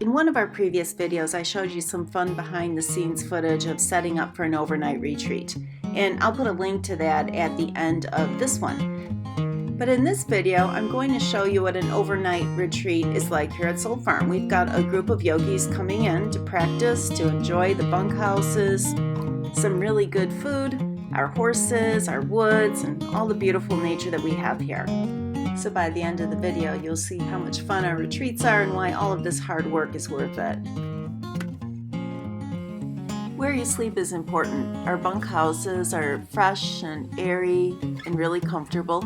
In one of our previous videos, I showed you some fun behind-the-scenes footage of setting up for an overnight retreat, and I'll put a link to that at the end of this one. But in this video, I'm going to show you what an overnight retreat is like here at Soul Farm. We've got a group of yogis coming in to practice, to enjoy the bunkhouses, some really good food, our horses, our woods, and all the beautiful nature that we have here. So by the end of the video, you'll see how much fun our retreats are and why all of this hard work is worth it. Where you sleep is important. Our bunkhouses are fresh and airy and really comfortable.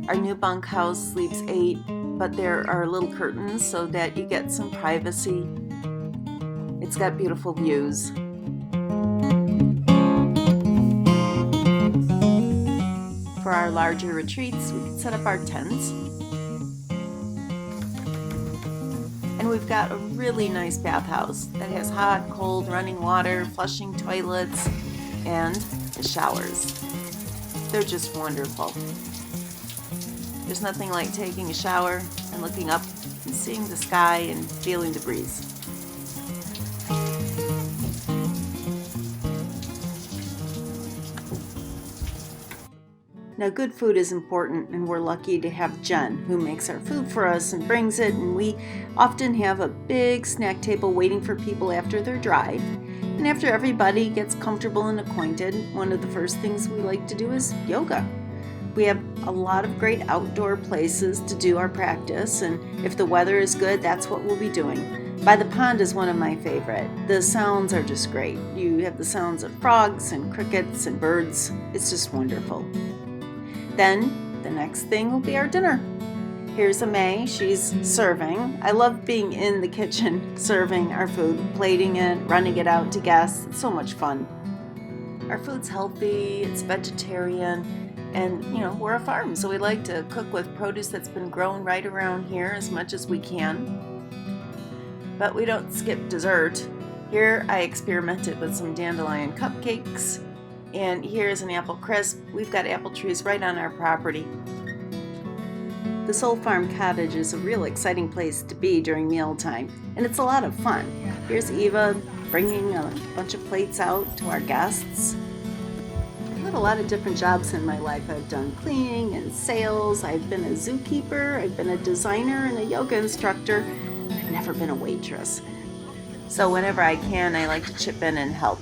Our new bunkhouse sleeps 8, but there are little curtains so that you get some privacy. It's got beautiful views. For our larger retreats, we can set up our tents. And we've got a really nice bathhouse that has hot, cold, running water, flushing toilets, and the showers. They're just wonderful. There's nothing like taking a shower and looking up and seeing the sky and feeling the breeze. Now, good food is important, and we're lucky to have Jen, who makes our food for us and brings it, and we often have a big snack table waiting for people after their drive. And after everybody gets comfortable and acquainted, one of the first things we like to do is yoga. We have a lot of great outdoor places to do our practice, and if the weather is good, that's what we'll be doing. By the pond is one of my favorite. The sounds are just great. You have the sounds of frogs and crickets and birds. It's just wonderful. Then the next thing will be our dinner. Here's May, she's serving. I love being in the kitchen, serving our food, plating it, running it out to guests. It's so much fun. Our food's healthy, it's vegetarian, and we're a farm, so we like to cook with produce that's been grown right around here as much as we can. But we don't skip dessert. Here I experimented with some dandelion cupcakes. And here's an apple crisp. We've got apple trees right on our property. The Soul Farm Cottage is a real exciting place to be during mealtime, and it's a lot of fun. Here's Eva bringing a bunch of plates out to our guests. I've had a lot of different jobs in my life. I've done cleaning and sales. I've been a zookeeper. I've been a designer and a yoga instructor. I've never been a waitress. So whenever I can, I like to chip in and help.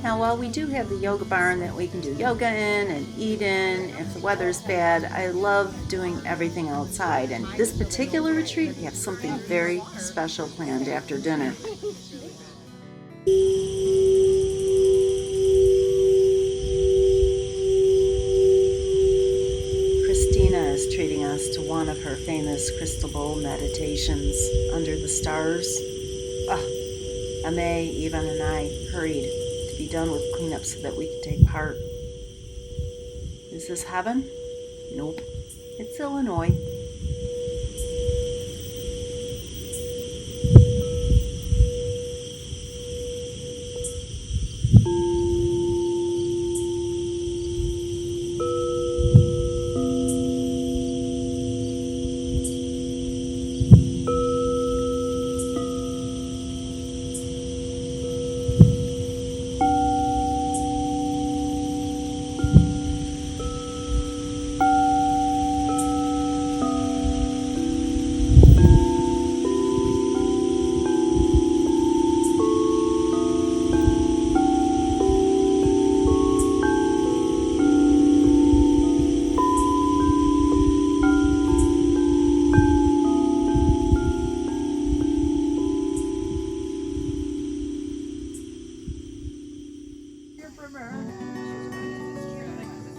Now, while we do have the yoga barn that we can do yoga in and eat in, if the weather's bad, I love doing everything outside. And this particular retreat, we have something very special planned after dinner. Christina is treating us to one of her famous crystal bowl meditations under the stars. Ame, Ivan, and I hurried to be done with cleanup so that we could take part. Is this heaven? Nope. It's Illinois.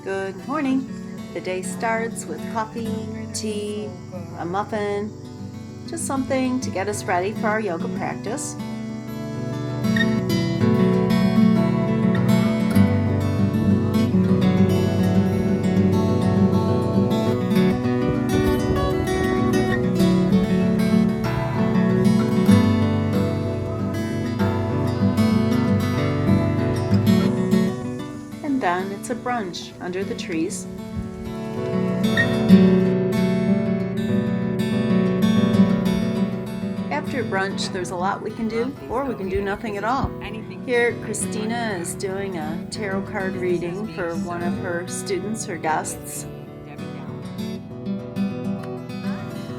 Good morning. The day starts with coffee, tea, a muffin, just something to get us ready for our yoga practice. And then and it's a brunch under the trees. After brunch, there's a lot we can do, or we can do nothing at all. Here, Christina is doing a tarot card reading for one of her students, her guests.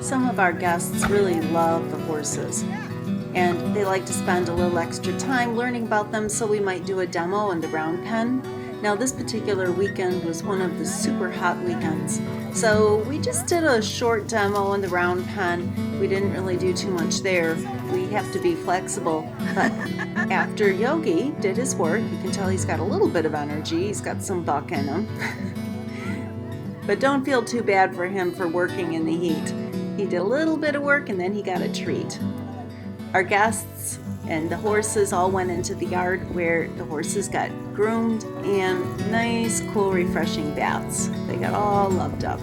Some of our guests really love the horses, and they like to spend a little extra time learning about them, so we might do a demo in the round pen. Now, this particular weekend was one of the super hot weekends, so we just did a short demo in the round pen. We didn't really do too much there. We have to be flexible, but after Yogi did his work, you can tell he's got a little bit of energy. He's got some buck in him. But don't feel too bad for him for working in the heat. He did a little bit of work and then he got a treat. Our guests and the horses all went into the yard where the horses got groomed and nice, cool, refreshing baths. They got all loved up.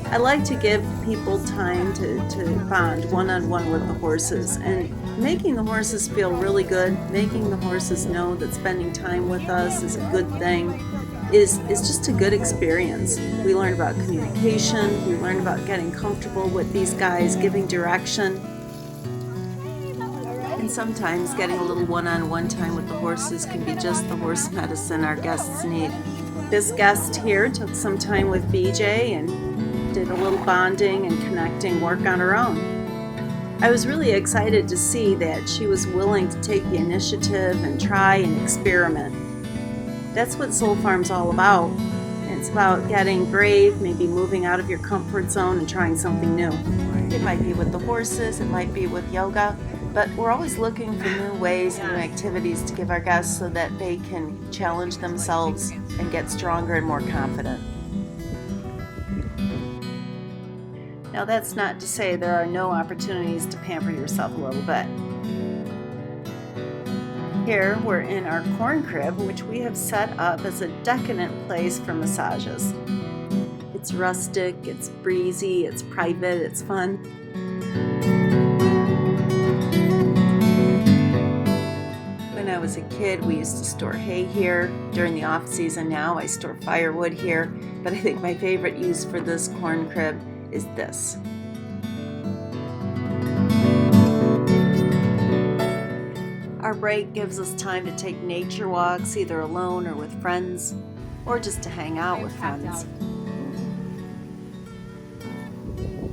I like to give people time to bond one-on-one with the horses, and making the horses feel really good, making the horses know that spending time with us is a good thing, is just a good experience. We learn about communication, we learn about getting comfortable with these guys, giving direction, and sometimes getting a little one-on-one time with the horses can be just the horse medicine our guests need. This guest here took some time with BJ and did a little bonding and connecting work on her own. I was really excited to see that she was willing to take the initiative and try and experiment. That's what Soul Farm's all about. It's about getting brave, maybe moving out of your comfort zone and trying something new. It might be with the horses, it might be with yoga, but we're always looking for new ways and new activities to give our guests so that they can challenge themselves and get stronger and more confident. Now, that's not to say there are no opportunities to pamper yourself a little bit. Here we're in our corn crib, which we have set up as a decadent place for massages. It's rustic, it's breezy, it's private, it's fun. When I was a kid, we used to store hay here. During the off season now, I store firewood here, but I think my favorite use for this corn crib is this. Our break gives us time to take nature walks, either alone or with friends, or just to hang out with friends.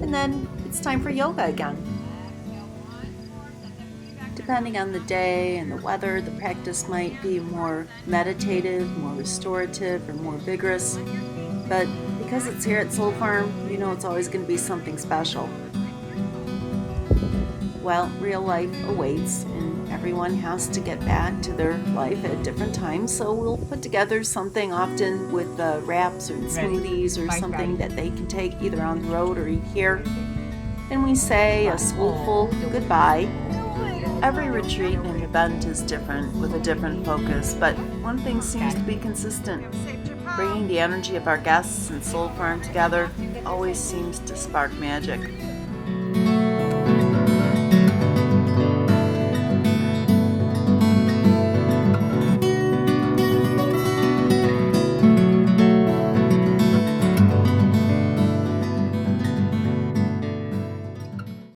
And then it's time for yoga again. Depending on the day and the weather, the practice might be more meditative, more restorative, or more vigorous. But because it's here at Soul Farm, you know it's always going to be something special. Well, real life awaits, and everyone has to get back to their life at different times, so we'll put together something often with wraps or smoothies or something that they can take either on the road or eat here. And we say a soulful goodbye. Every retreat and event is different with a different focus, but one thing seems to be consistent. Bringing the energy of our guests and Soul Farm together always seems to spark magic.